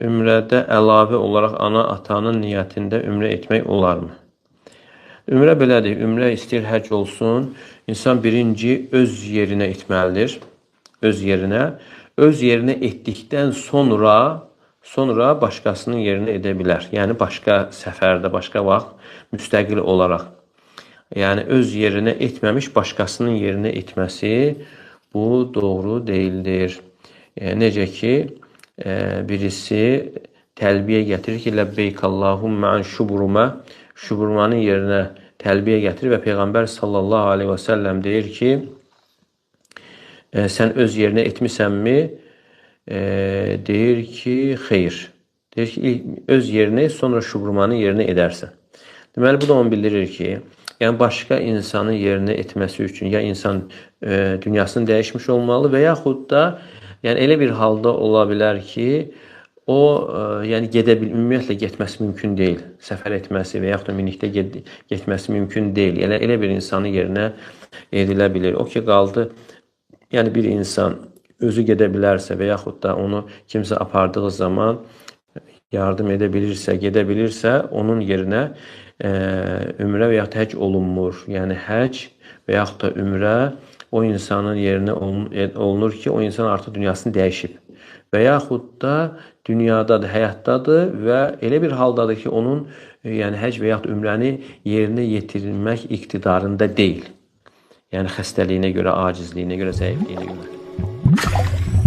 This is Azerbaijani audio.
ümrədə əlavə olaraq ana-atanın niyyətində ümrə etmək olarmı? Ümrə belədir, ümrə istəyir həcc olsun, insan birinci öz yerinə etməlidir, öz yerinə etdikdən sonra başqasının yerinə edə bilər. Yəni, başqa səfərdə, başqa vaxt müstəqil olaraq. Yəni, öz yerinə etməmiş, başqasının yerinə etməsi bu doğru deyildir. Necə ki, birisi təlbiyə gətirir ki, Ləbbeyk Allahümmə ən şuburumə, şuburmanın yerinə təlbiyə gətirir və Peyğəmbər sallallahu aleyhi və səlləm deyir ki, sən öz yerinə etmisənmi? Deyir ki, xeyr. Deyir ki, öz yerinə, sonra şuburmanın yerinə edərsən. Deməli, bu da onu bildirir ki, yəni başqa insanın yerinə etməsi üçün ya insan dünyasını dəyişmiş olmalı və yaxud da yəni elə bir halda ola bilər ki, o yəni ümumiyyətlə getməsi mümkün deyil. Səfər etməsi və yaxud da minikdə getməsi mümkün deyil. Elə bir insanın yerinə edilə bilir. O ki, qaldı, yəni bir insan özü gedə bilərsə və yaxud da onu kimsə apardığı zaman yardım edə bilirsə, gedə bilirsə, onun yerinə ümrə və yaxud da həcc olunmur. Yəni həcc və yaxud da ümrə o insanın yerinə olunur ki, o insan artıq dünyasını dəyişib. Və yaxud da dünyadadır, həyatdadır və elə bir haldadır ki, onun yəni həcc və yaxud ümrəni yerinə yetirilmək iqtidarında deyil. Yəni xəstəliyinə görə, acizliyinə görə, zəifliyinə görə.